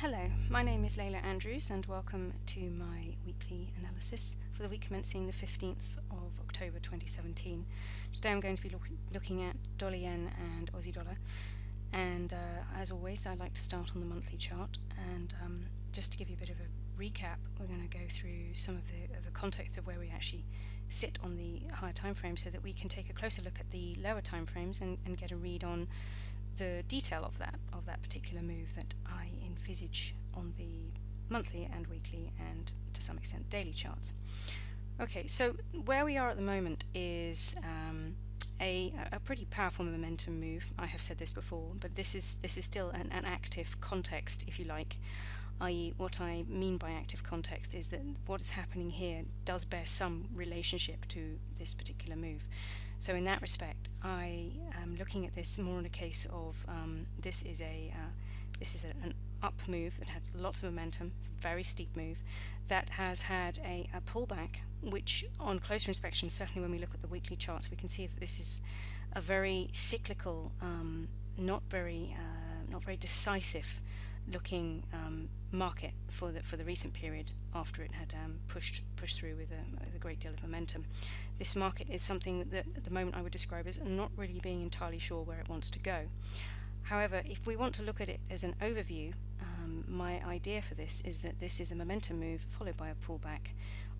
Hello, my name is Layla Andrews and welcome to my weekly analysis for the week commencing the 15th of October 2017. Today I'm going to be looking at dollar yen and Aussie dollar, and as always I like to start on the monthly chart, and just to give you a bit of a recap, we're going to go through some of the context of where we actually sit on the higher time frame so that we can take a closer look at the lower time frames and get a read on the detail of that particular move that I envisage on the monthly and weekly and to some extent daily charts. Okay, so where we are at the moment is a pretty powerful momentum move. I have said this before, but this is still an active context, if you like, i.e. what I mean by active context is that what is happening here does bear some relationship to this particular move. So in that respect, I am looking at this more in a case of this is an up move that had lots of momentum. It's a very steep move that has had a pullback, which on closer inspection, certainly when we look at the weekly charts, we can see that this is a very cyclical, not very decisive looking market for the recent period after it had pushed through with a great deal of momentum. This market is something that at the moment I would describe as not really being entirely sure where it wants to go. However, if we want to look at it as an overview, my idea for this is that this is a momentum move followed by a pullback,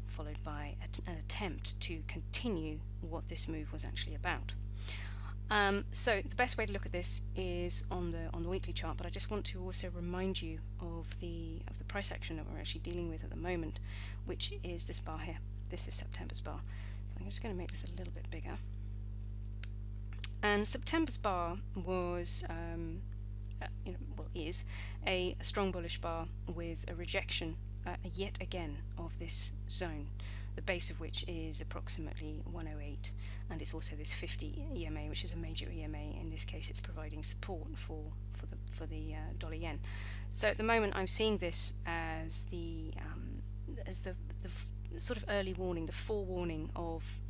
followed by an attempt to continue what this move was actually about. So the best way to look at this is on the weekly chart, but I just want to also remind you of the price action that we're actually dealing with at the moment, which is this bar here. This is September's bar. So I'm just going to make this a little bit bigger. And September's bar was, is a strong bullish bar with a rejection yet again of this zone, the base of which is approximately 108, and it's also this 50 EMA, which is a major EMA. In this case, it's providing support for the dollar yen. So at the moment, I'm seeing this as the sort of early warning, the forewarning of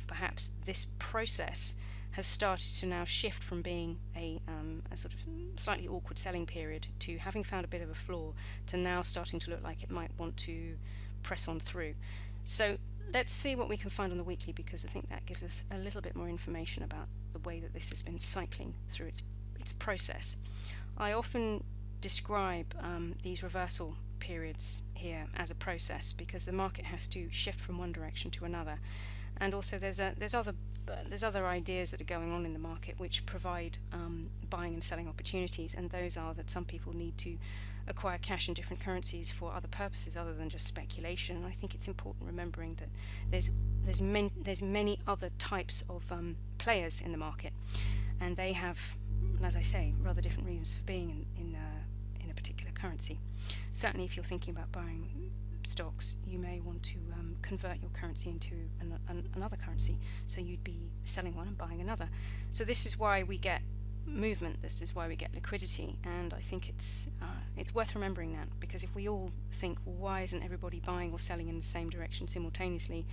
perhaps this process has started to now shift from being a sort of slightly awkward selling period to having found a bit of a floor to now starting to look like it might want to press on through. So let's see what we can find on the weekly, because I think that gives us a little bit more information about the way that this has been cycling through its process. I often describe these reversal periods here as a process because the market has to shift from one direction to another, and also there's other ideas that are going on in the market which provide buying and selling opportunities, and those are that some people need to acquire cash in different currencies for other purposes other than just speculation. And I think it's important remembering that there's many other types of players in the market, and they have, as I say, rather different reasons for being in a particular currency. Certainly if you're thinking about buying stocks, you may want to convert your currency into another currency, so you'd be selling one and buying another. So this is why we get movement, this is why we get liquidity, and I think it's worth remembering that, because if we all think, well, why isn't everybody buying or selling in the same direction simultaneously,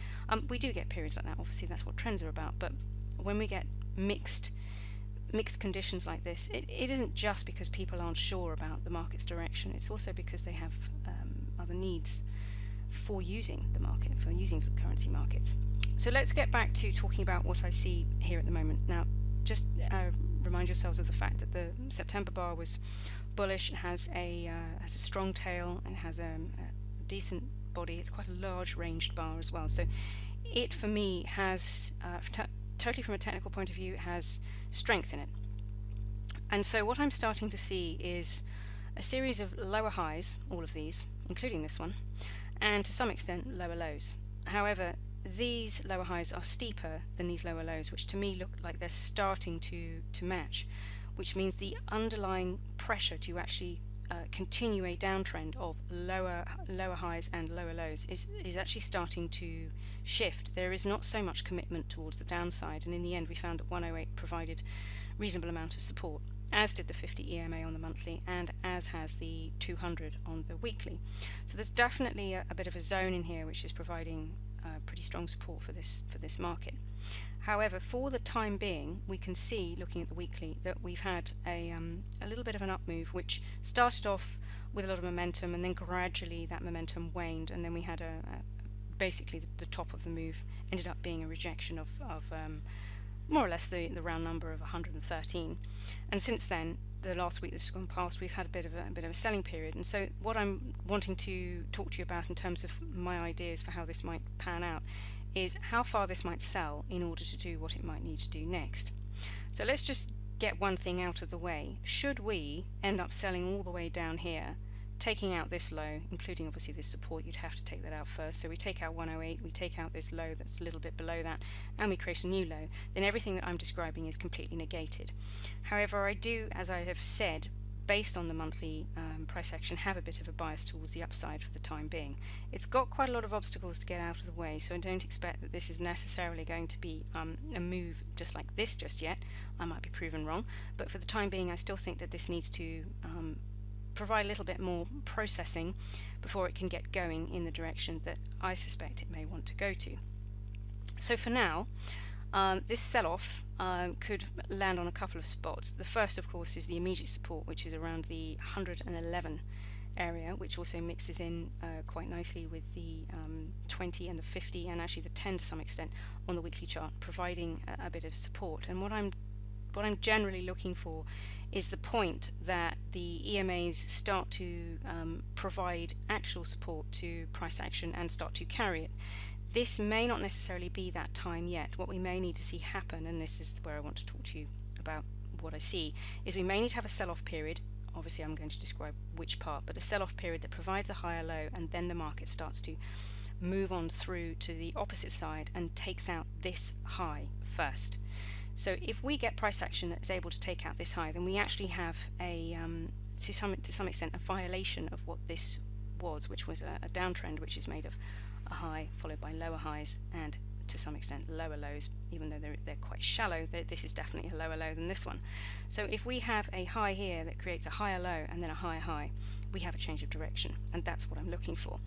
we do get periods like that. Obviously that's what trends are about, but when we get mixed conditions like this, it isn't just because people aren't sure about the market's direction, it's also because they have other needs for using the market, for using the currency markets. So let's get back to talking about what I see here at the moment. Now, just remind yourselves of the fact that the September bar was bullish. It has a strong tail and has a decent body. It's quite a large ranged bar as well. So it, for me, has totally from a technical point of view, has strength in it. And so what I'm starting to see is a series of lower highs, all of these, including this one, and to some extent lower lows. However, these lower highs are steeper than these lower lows, which to me look like they're starting to match, which means the underlying pressure to actually continue a downtrend of lower highs and lower lows is actually starting to shift. There is not so much commitment towards the downside, and in the end we found that 108 provided reasonable amount of support, as did the 50 EMA on the monthly, and as has the 200 on the weekly. So there's definitely a bit of a zone in here which is providing pretty strong support for this market. However, for the time being, we can see, looking at the weekly, that we've had a little bit of an up move, which started off with a lot of momentum, and then gradually that momentum waned, and then we had basically the top of the move ended up being a rejection of more or less the round number of 113. And since then, the last week that's gone past, we've had a bit of a selling period. And so what I'm wanting to talk to you about in terms of my ideas for how this might pan out is how far this might sell in order to do what it might need to do next. So let's just get one thing out of the way. Should we end up selling all the way down here, taking out this low, including obviously this support, you'd have to take that out first. So we take out 108, we take out this low that's a little bit below that, and we create a new low, then everything that I'm describing is completely negated. However, I do, as I have said, based on the monthly price action, have a bit of a bias towards the upside for the time being. It's got quite a lot of obstacles to get out of the way, so I don't expect that this is necessarily going to be a move just like this just yet. I might be proven wrong, but for the time being I still think that this needs to provide a little bit more processing before it can get going in the direction that I suspect it may want to go to. So for now, this sell-off could land on a couple of spots. The first, of course, is the immediate support, which is around the 111 area, which also mixes in quite nicely with the 20 and the 50 and actually the 10 to some extent on the weekly chart, providing a bit of support. And what I'm generally looking for is the point that the EMAs start to provide actual support to price action and start to carry it. This may not necessarily be that time yet. What we may need to see happen, and this is where I want to talk to you about what I see, is we may need to have a sell-off period. Obviously I'm going to describe which part, but a sell-off period that provides a higher low, and then the market starts to move on through to the opposite side and takes out this high first. So if we get price action that is able to take out this high, then we actually have a to some extent a violation of what this was, which was a downtrend, which is made of a high followed by lower highs and to some extent lower lows. Even though they're quite shallow, this is definitely a lower low than this one. So if we have a high here that creates a higher low and then a higher high, we have a change of direction, and that's what I'm looking for.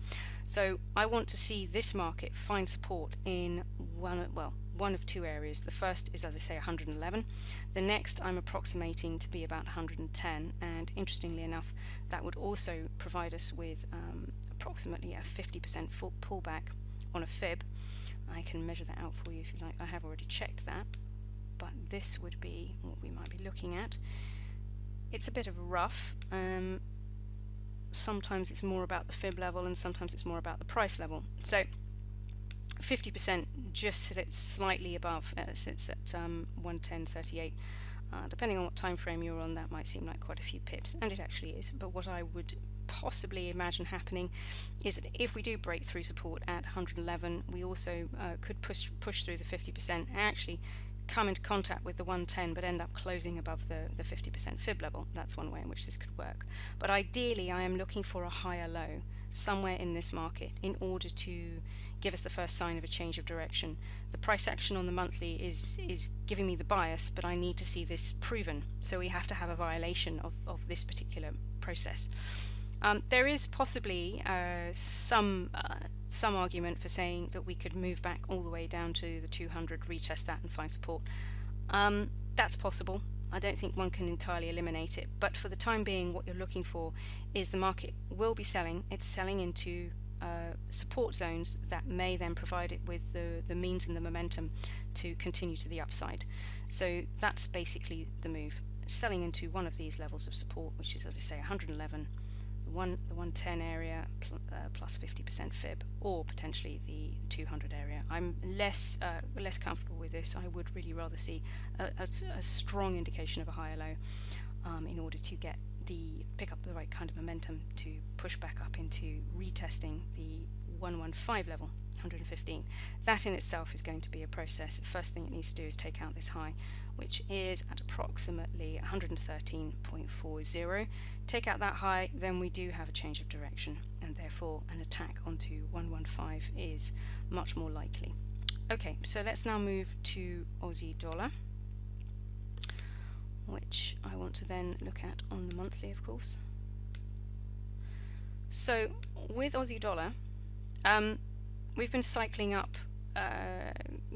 So I want to see this market find support in one of two areas. The first is, as I say, 111. The next I'm approximating to be about 110, and interestingly enough, that would also provide us with approximately a 50% full pullback on a fib. I can measure that out for you if you like. I have already checked that, but this would be what we might be looking at. It's a bit of a rough. Sometimes it's more about the fib level and sometimes it's more about the price level. So 50% just sits slightly above, sits at 110.38. Depending on what time frame you're on, that might seem like quite a few pips, and it actually is. But what I would possibly imagine happening is that if we do break through support at 111, we also could push through the 50% and actually come into contact with the 110 but end up closing above the 50% fib level. That's one way in which this could work. But ideally I am looking for a higher low somewhere in this market in order to give us the first sign of a change of direction. The price action on the monthly is giving me the bias, but I need to see this proven. So we have to have a violation of this particular process. There is possibly some argument for saying that we could move back all the way down to the 200, retest that and find support. That's possible. I don't think one can entirely eliminate it, but for the time being what you're looking for is the market will be selling. It's selling into support zones that may then provide it with the means and the momentum to continue to the upside. So that's basically the move. Selling into one of these levels of support, which is, as I say, 111, the 110 area plus 50% fib, or potentially the 200 area. I'm less comfortable with this. I would really rather see a strong indication of a higher low in order to pick up the right kind of momentum to push back up into retesting the 115 level, 115. That in itself is going to be a process. The first thing it needs to do is take out this high, which is at approximately 113.40. Take out that high, then we do have a change of direction, and therefore an attack onto 115 is much more likely. Okay, so let's now move to Aussie dollar, which I want to then look at on the monthly, of course. So with Aussie dollar, we've been cycling up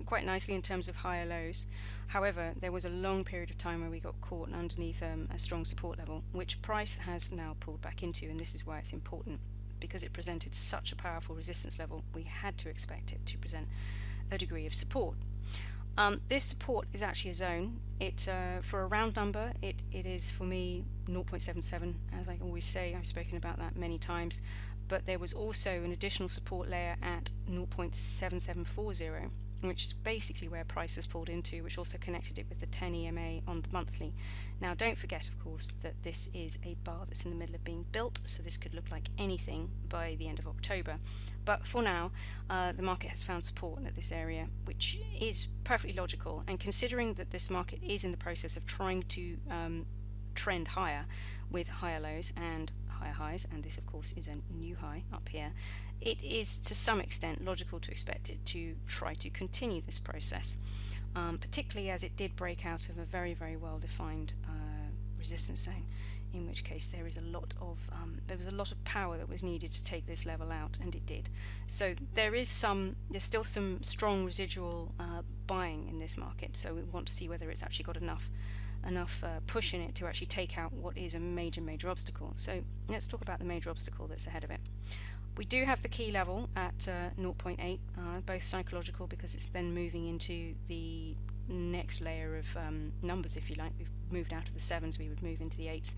quite nicely in terms of higher lows. However, there was a long period of time where we got caught underneath a strong support level, which price has now pulled back into, and this is why it's important. Because it presented such a powerful resistance level, we had to expect it to present a degree of support. This support is actually a zone. For a round number, it is for me 0.77. As I always say, I've spoken about that many times, but there was also an additional support layer at 0.7740, which is basically where price has pulled into, which also connected it with the 10 EMA on the monthly. Now don't forget, of course, that this is a bar that's in the middle of being built, so this could look like anything by the end of October. But for now, the market has found support at this area, which is perfectly logical, and considering that this market is in the process of trying to trend higher with higher lows and higher highs, and this of course is a new high up here, it is to some extent logical to expect it to try to continue this process, particularly as it did break out of a very well defined resistance zone, in which case there was a lot of power that was needed to take this level out, and it did. So there's still some strong residual buying in this market, so we want to see whether it's actually got enough push in it to actually take out what is a major obstacle. So let's talk about the major obstacle that's ahead of it. We do have the key level at 0.8, both psychological, because it's then moving into the next layer of numbers, if you like. We've moved out of the 7s, we would move into the 8s.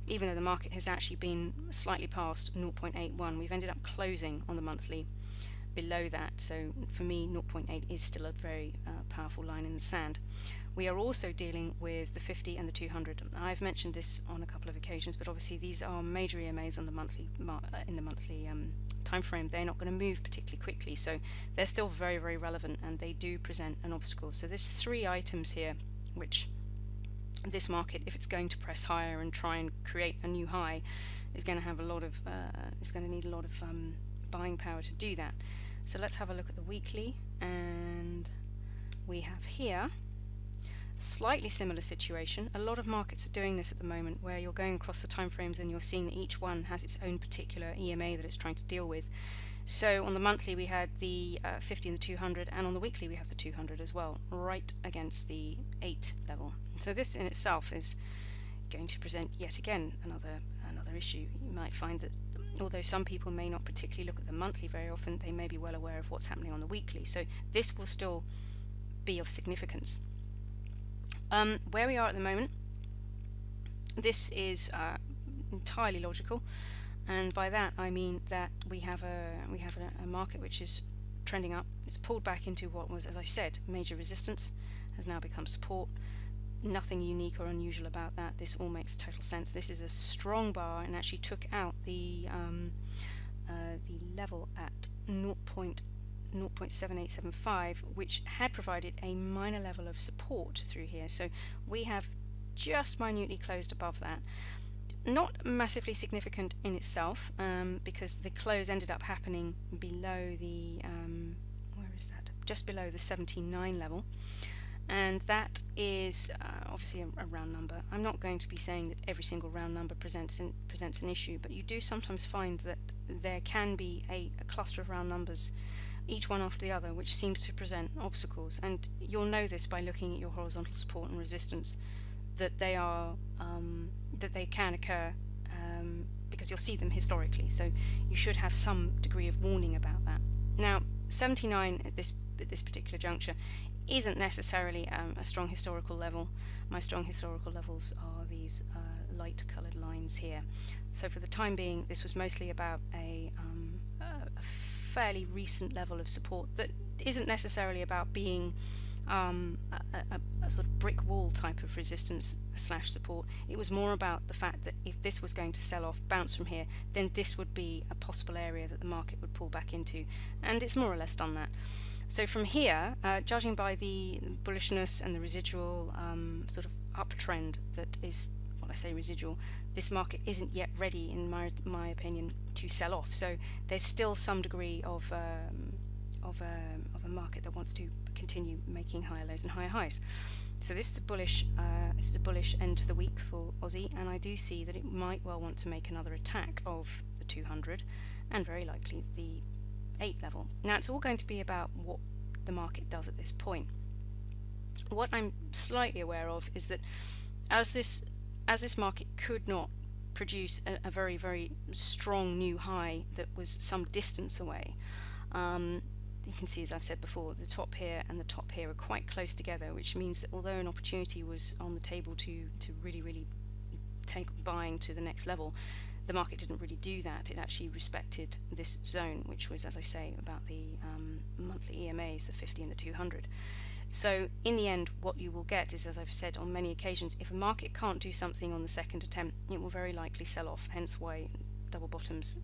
Even though the market has actually been slightly past 0.81, we've ended up closing on the monthly below that, so for me 0.8 is still a very powerful line in the sand. We are also dealing with the 50 and the 200. I've mentioned this on a couple of occasions, but obviously these are major EMAs on the monthly time frame. They're not going to move particularly quickly, so they're still very relevant, and they do present an obstacle. So there's 3 items here which this market, if it's going to press higher and try and create a new high, is going to have is going to need a lot of buying power to do that. So let's have a look at the weekly, and we have here slightly similar situation. A lot of markets are doing this at the moment, where you're going across the time frames and you're seeing that each one has its own particular EMA that it's trying to deal with. So on the monthly we had the 50 and the 200, and on the weekly we have the 200 as well, right against the 8 level. So this in itself is going to present yet again another issue. You might find that although some people may not particularly look at the monthly very often, they may be well aware of what's happening on the weekly. So this will still be of significance. Where we are at the moment, this is entirely logical, and by that I mean that we have a market which is trending up. It's pulled back into what was, as I said, major resistance, has now become support. Nothing unique or unusual about that. This all makes total sense. This is a strong bar and actually took out the level at 0.7875, which had provided a minor level of support through here. So we have just minutely closed above that. Not massively significant in itself, because the close ended up happening below the where is that? Just below the 79 level. And that is obviously a round number. I'm not going to be saying that every single round number presents an issue, but you do sometimes find that there can be a cluster of round numbers, each one after the other, which seems to present obstacles. And you'll know this by looking at your horizontal support and resistance, that they can occur, because you'll see them historically. So you should have some degree of warning about that. Now, 79 at this particular juncture isn't necessarily a strong historical level. My strong historical levels are these light coloured lines here. So for the time being, this was mostly about a fairly recent level of support that isn't necessarily about being a sort of brick wall type of resistance / support. It was more about the fact that if this was going to sell off, bounce from here, then this would be a possible area that the market would pull back into, and it's more or less done that. So from here, judging by the bullishness and the residual sort of uptrend that is, well, I say residual, this market isn't yet ready, in my opinion, to sell off. So there's still some degree of a market that wants to continue making higher lows and higher highs. So this is a bullish end to the week for Aussie, and I do see that it might well want to make another attack of the 200 and very likely the 8 level. Now it's all going to be about what the market does at this point. What I'm slightly aware of is that as this market could not produce a very, very strong new high that was some distance away, you can see, as I've said before, the top here and the top here are quite close together, which means that although an opportunity was on the table to really take buying to the next level, the market didn't really do that. It actually respected this zone, which was, as I say, about the monthly EMAs, the 50 and the 200. So in the end, what you will get is, as I've said on many occasions, if a market can't do something on the second attempt, it will very likely sell off, hence why double bottoms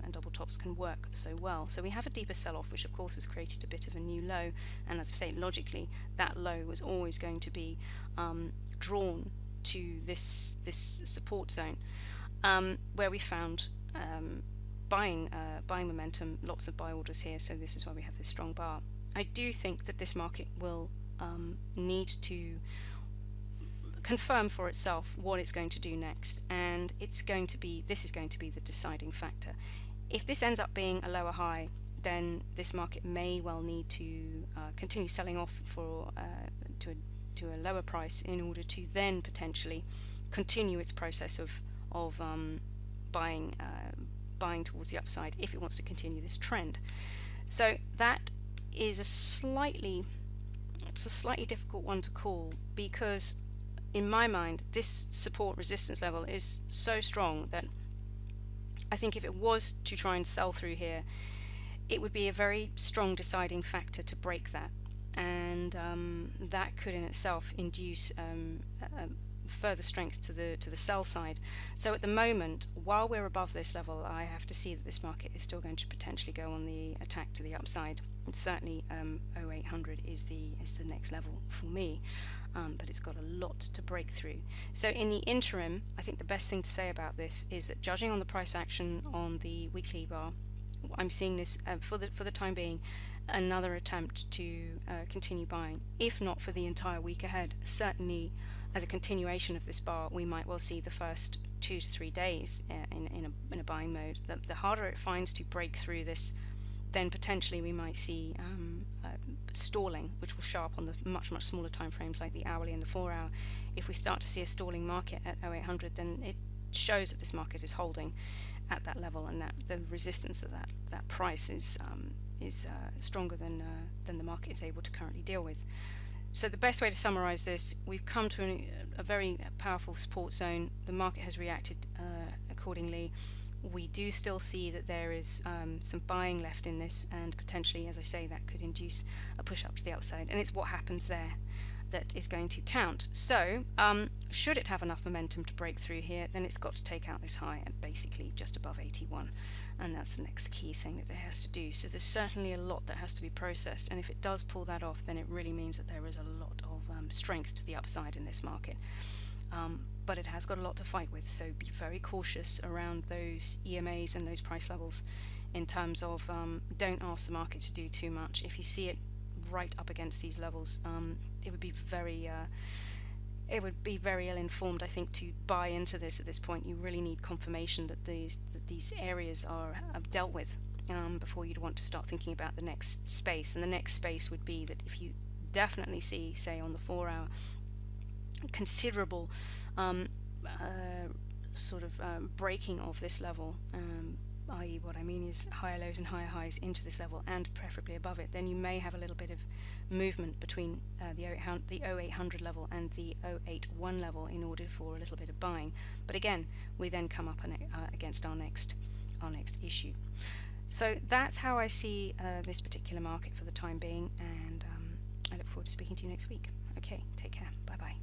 and double tops can work so well. So we have a deeper sell-off, which of course has created a bit of a new low, and as I say, logically that low was always going to be drawn to this support zone, where we found buying momentum, lots of buy orders here. So this is why we have this strong bar. I do think that this market will need to confirm for itself what it's going to do next, and this is going to be the deciding factor. If this ends up being a lower high, then this market may well need to continue selling off for to a lower price in order to then potentially continue its process of buying towards the upside if it wants to continue this trend. So that is a slightly difficult one to call, because in my mind this support resistance level is so strong that I think if it was to try and sell through here, it would be a very strong deciding factor to break that, and that could in itself induce further strength to the sell side. So at the moment, while we're above this level, I have to see that this market is still going to potentially go on the attack to the upside. And certainly 0800 is the next level for me, but it's got a lot to break through. So in the interim, I think the best thing to say about this is that, judging on the price action on the weekly bar, I'm seeing this for the time being another attempt to continue buying, if not for the entire week ahead. Certainly as a continuation of this bar, we might well see the first 2 to 3 days in a buying mode. The harder it finds to break through this, then potentially we might see stalling, which will show up on the much smaller time frames like the hourly and the 4 hour. If we start to see a stalling market at 0800, then it shows that this market is holding at that level, and that the resistance of that price is stronger than the market is able to currently deal with. So the best way to summarize this, we've come to a very powerful support zone. The market has reacted accordingly. We do still see that there is some buying left in this, and potentially, as I say, that could induce a push up to the upside, and it's what happens there that is going to count. So should it have enough momentum to break through here, then it's got to take out this high at basically just above 81, and that's the next key thing that it has to do. So there's certainly a lot that has to be processed, and if it does pull that off, then it really means that there is a lot of strength to the upside in this market. But it has got a lot to fight with, so be very cautious around those EMAs and those price levels in terms of don't ask the market to do too much. If you see it right up against these levels, it would be very ill-informed, I think, to buy into this at this point. You really need confirmation that these areas are dealt with before you'd want to start thinking about the next space. And the next space would be that if you definitely see, say on the 4 hour, considerable breaking of this level, i.e. what I mean is higher lows and higher highs into this level and preferably above it, then you may have a little bit of movement between the 0800 level and the 081 level in order for a little bit of buying. But again, we then come up against our next issue. So that's how I see this particular market for the time being, and I look forward to speaking to you next week. Okay, take care. Bye bye.